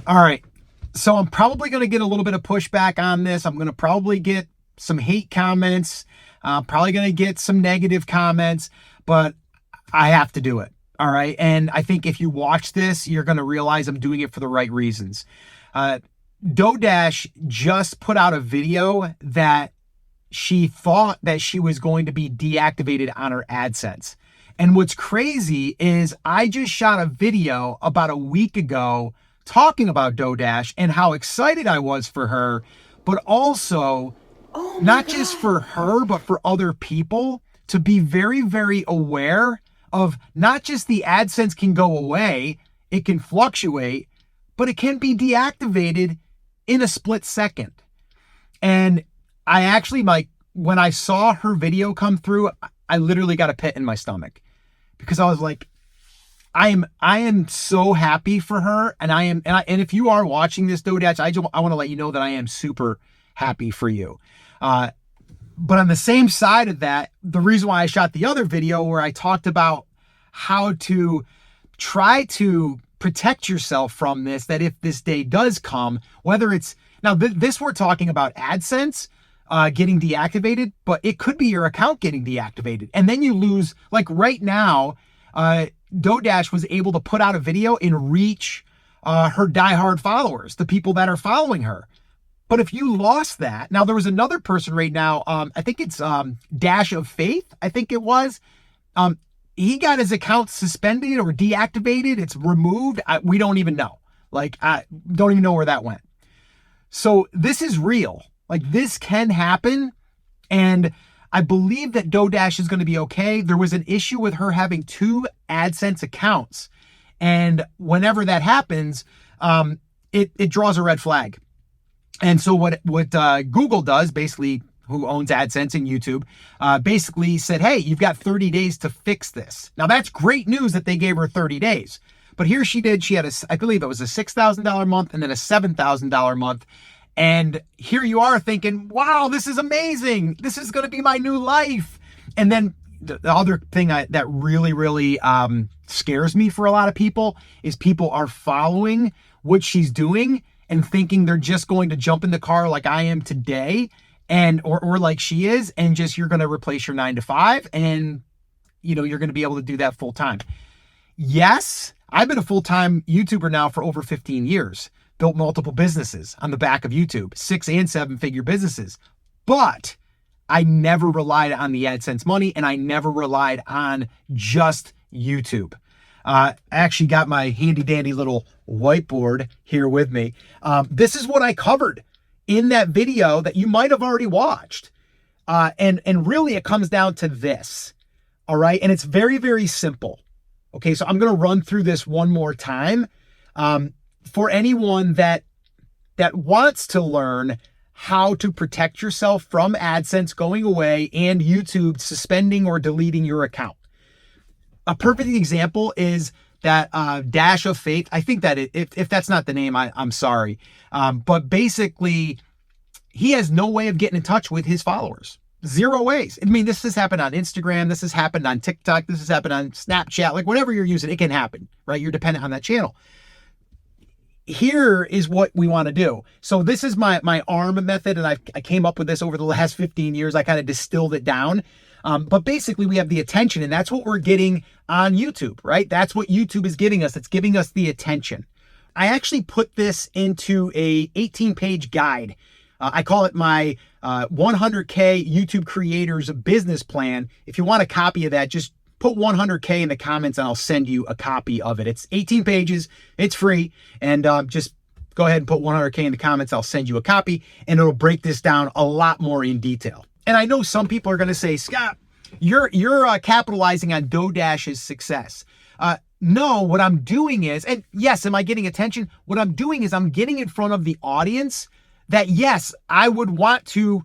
All right. So I'm probably going to get a little bit of pushback on this. I'm going to probably get some hate comments. Probably going to get some negative comments, but I have to do it. All right. And I think if you watch this, you're going to realize I'm doing it for the right reasons. Dodash just put out a video that she thought that she was going to be deactivated on her AdSense. And what's crazy is I just shot a video about a week ago talking about Dodash and how excited I was for her, but also not just for her, but for other people to be very, very aware of not just the AdSense can go away, it can fluctuate, but it can be deactivated in a split second. And I actually, when I saw her video come through, I literally got a pit in my stomach because I was like, I am so happy for her. And if you are watching this, Dodash, I want to let you know that I am super happy for you. But on the same side of that, the reason why I shot the other video where I talked about how to try to protect yourself from this, that if this day does come, whether it's, now this we're talking about AdSense getting deactivated, but it could be your account getting deactivated. And then you lose, like right now, Dodash was able to put out a video and reach her diehard followers, the people that are following her. But if you lost that, now there was another person right now, I think it's Dash of Faith, I think it was. He got his account suspended or deactivated. It's removed. We don't even know. I don't even know where that went. So this is real. This can happen. And I believe that Dodash is going to be okay. There was an issue with her having 2 AdSense accounts. And whenever that happens, it draws a red flag. And so what Google does, basically, who owns AdSense and YouTube, basically said, hey, you've got 30 days to fix this. Now, that's great news that they gave her 30 days. But here she did. She had, I believe it was a $6,000 month and then a $7,000 month. And here you are thinking, wow, this is amazing. This is going to be my new life. And then the other thing that really, really scares me for a lot of people is people are following what she's doing and thinking they're just going to jump in the car like I am today or like she is, and just you're going to replace your 9-to-5 and you're going to be able to do that full time. Yes, I've been a full-time YouTuber now for over 15 years. Built multiple businesses on the back of YouTube, 6- and 7-figure businesses. But I never relied on the AdSense money, and I never relied on just YouTube. I actually got my handy dandy little whiteboard here with me. This is what I covered in that video that you might have already watched. And really it comes down to this. All right. And it's very, very simple. Okay. So I'm going to run through this one more time. For anyone that wants to learn how to protect yourself from AdSense going away and YouTube suspending or deleting your account. A perfect example is that Dash of Faith. I think that if that's not the name, I'm sorry. But basically, he has no way of getting in touch with his followers. 0 ways. I mean, this has happened on Instagram. This has happened on TikTok. This has happened on Snapchat. Whatever you're using, it can happen, right? You're dependent on that channel. Here is what we want to do. So this is my ARM method, and I came up with this over the last 15 years. I kind of distilled it down. But basically, we have the attention, and that's what we're getting on YouTube, right? That's what YouTube is giving us. It's giving us the attention. I actually put this into a 18-page guide. I call it my 100K YouTube creators business plan. If you want a copy of that, just put 100K in the comments and I'll send you a copy of it. It's 18 pages. It's free. And just go ahead and put 100K in the comments. I'll send you a copy and it'll break this down a lot more in detail. And I know some people are going to say, Scott, you're capitalizing on Dodash's success. No, what I'm doing is, and yes, am I getting attention? What I'm doing is I'm getting in front of the audience that, yes, I would want to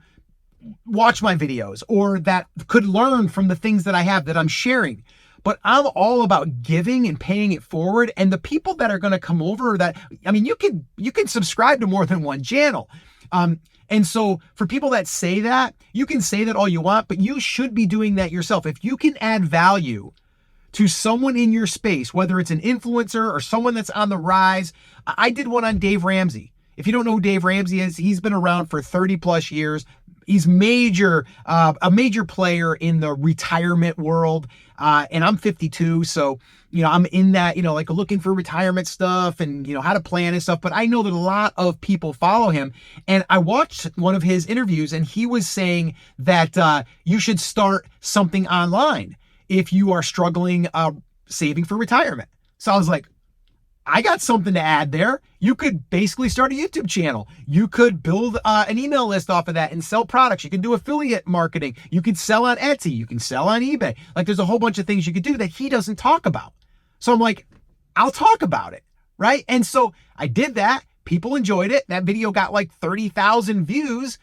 watch my videos or that could learn from the things that I have that I'm sharing. But I'm all about giving and paying it forward. And the people that are going to come over that, I mean, you can subscribe to more than one channel. And so for people that say that, you can say that all you want, but you should be doing that yourself. If you can add value to someone in your space, whether it's an influencer or someone that's on the rise. I did one on Dave Ramsey. If you don't know who Dave Ramsey is, he's been around for 30 plus years. He's a major player in the retirement world. And I'm 52. So, I'm in that, like looking for retirement stuff and, how to plan and stuff. But I know that a lot of people follow him. And I watched one of his interviews and he was saying that you should start something online if you are struggling saving for retirement. So I was like, I got something to add there. You could basically start a YouTube channel. You could build an email list off of that and sell products. You can do affiliate marketing. You can sell on Etsy. You can sell on eBay. Like there's a whole bunch of things you could do that he doesn't talk about. So I'm like, I'll talk about it, right? And so I did that. People enjoyed it. That video got like 30,000 views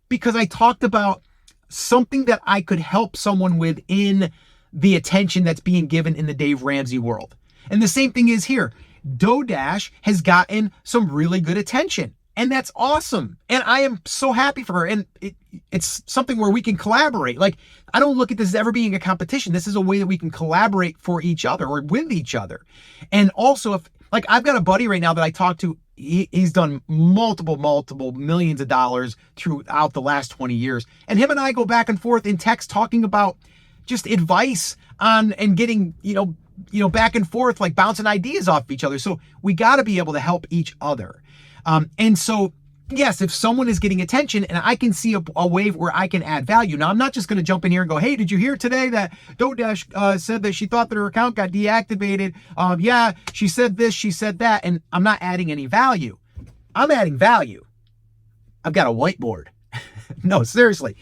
because I talked about something that I could help someone with in the attention that's being given in the Dave Ramsey world. And the same thing is here. DoDash has gotten some really good attention and that's awesome. And I am so happy for her. And it's something where we can collaborate. Like, I don't look at this as ever being a competition. This is a way that we can collaborate for each other or with each other. And also if like, I've got a buddy right now that I talk to, he's done multiple millions of dollars throughout the last 20 years. And him and I go back and forth in text talking about just advice on and getting, back and forth, like bouncing ideas off each other. So we got to be able to help each other. And so, yes, if someone is getting attention and I can see a way where I can add value. Now, I'm not just going to jump in here and go, hey, did you hear today that DoDash said that she thought that her account got deactivated? Yeah, she said this, she said that. And I'm not adding any value. I'm adding value. I've got a whiteboard. No, seriously.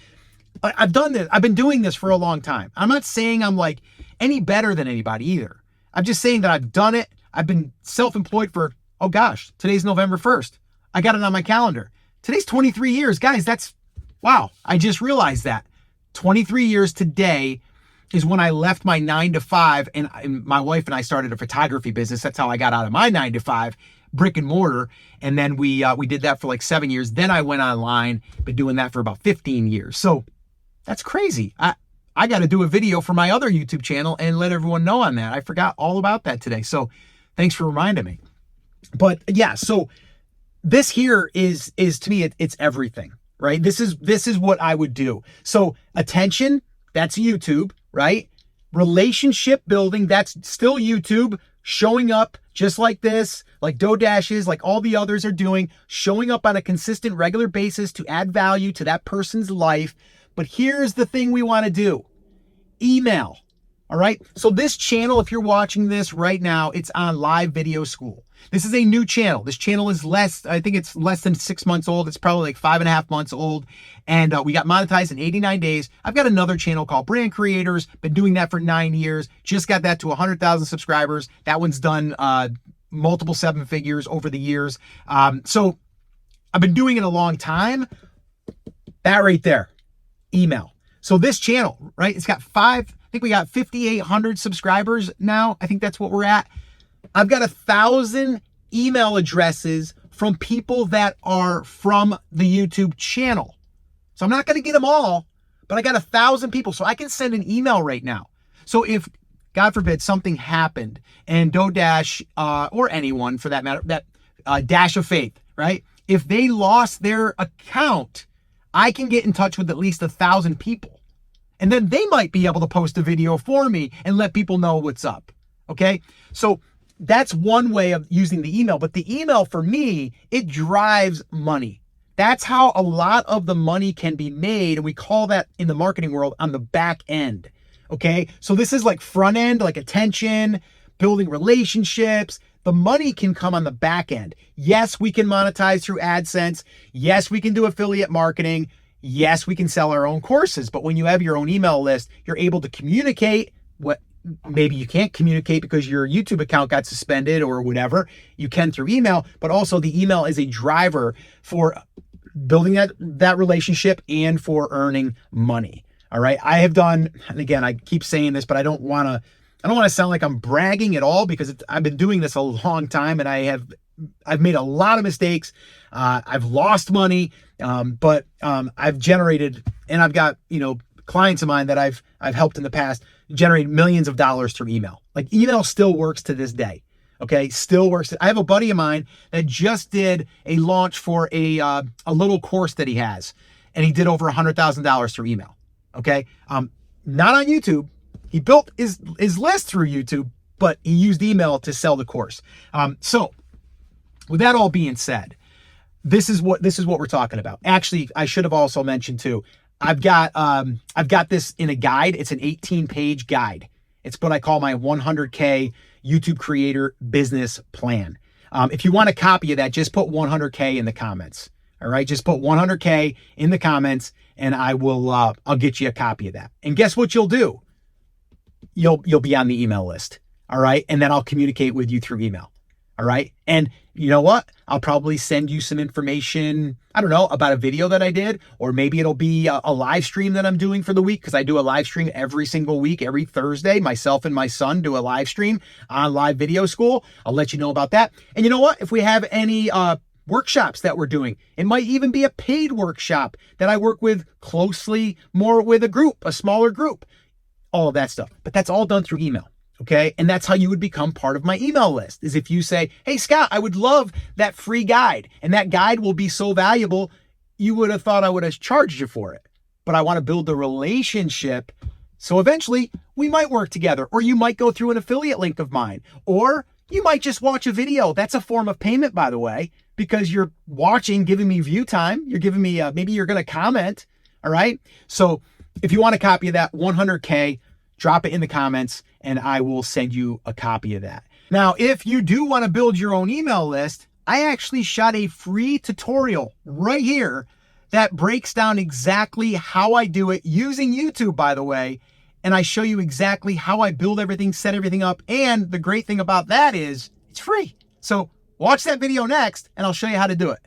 I've done this. I've been doing this for a long time. I'm not saying I'm like any better than anybody either. I'm just saying that I've done it. I've been self-employed for, oh gosh, today's November 1st. I got it on my calendar. Today's 23 years. Guys, that's, wow. I just realized that. 23 years today is when I left my 9-to-5 and my wife and I started a photography business. That's how I got out of my 9-to-5, brick and mortar. And then we did that for like 7 years. Then I went online, been doing that for about 15 years. So that's crazy. I got to do a video for my other YouTube channel and let everyone know on that. I forgot all about that today. So thanks for reminding me. But yeah, so this here is to me, it's everything, right? This is what I would do. So attention, that's YouTube, right? Relationship building, that's still YouTube. Showing up just like this, like DoDash is, like all the others are doing, showing up on a consistent, regular basis to add value to that person's life. But here's the thing we want to do. Email. All right. So this channel, if you're watching this right now, it's on Live Video School. This is a new channel. This channel is I think it's less than 6 months old. It's probably like 5.5 months old. And we got monetized in 89 days. I've got another channel called Brand Creators. Been doing that for 9 years. Just got that to 100,000 subscribers. That one's done multiple 7 figures over the years. So I've been doing it a long time. That right there. Email. So this channel, right? It's got I think we got 5,800 subscribers now. I think that's what we're at. I've got 1,000 email addresses from people that are from the YouTube channel. So I'm not going to get them all, but I got 1,000 people. So I can send an email right now. So if, God forbid, something happened and DoDash, or anyone for that matter, that Dash of Faith, right? If they lost their account, I can get in touch with at least 1,000 people. And then they might be able to post a video for me and let people know what's up. Okay. So that's one way of using the email. But the email for me, it drives money. That's how a lot of the money can be made. And we call that in the marketing world on the back end. Okay. So this is like front end, like attention, building relationships. The money can come on the back end. Yes, we can monetize through AdSense. Yes, we can do affiliate marketing. Yes, we can sell our own courses. But when you have your own email list, you're able to communicate what maybe you can't communicate because your YouTube account got suspended or whatever. You can through email, but also the email is a driver for building that relationship and for earning money. All right. I have done, and again, I keep saying this, but I don't want to sound like I'm bragging at all because I've been doing this a long time and I've made a lot of mistakes. I've lost money, but I've generated, and I've got, clients of mine that I've I've helped in the past generate millions of dollars through email. Like email still works to this day. Okay, still works. I have a buddy of mine that just did a launch for a little course that he has, and he did over $100,000 through email. Okay, not on YouTube. He built his list through YouTube, but he used email to sell the course. So, with that all being said, this is what we're talking about. Actually, I should have also mentioned too. I've got this in a guide. It's an 18-page guide. It's what I call my 100K YouTube creator business plan. If you want a copy of that, just put 100K in the comments. All right, just put 100K in the comments, and I'll get you a copy of that. And guess what you'll do? You'll be on the email list. All right, and then I'll communicate with you through email. All right, and you know what? I'll probably send you some information, I don't know, about a video that I did, or maybe it'll be a live stream that I'm doing for the week, because I do a live stream every single week, every Thursday. Myself and my son do a live stream on Live Video School. I'll let you know about that. And you know what? If we have any workshops that we're doing, it might even be a paid workshop that I work with closely more with a group, a smaller group, all of that stuff. But that's all done through email. Okay. And that's how you would become part of my email list, is if you say, hey, Scott, I would love that free guide. And that guide will be so valuable, you would have thought I would have charged you for it. But I want to build a relationship. So eventually we might work together, or you might go through an affiliate link of mine, or you might just watch a video. That's a form of payment, by the way, because you're watching, giving me view time. You're giving me, maybe you're going to comment. All right. So if you want a copy of that 100K, drop it in the comments and I will send you a copy of that. Now, if you do want to build your own email list, I actually shot a free tutorial right here that breaks down exactly how I do it using YouTube, by the way. And I show you exactly how I build everything, set everything up. And the great thing about that is it's free. So watch that video next and I'll show you how to do it.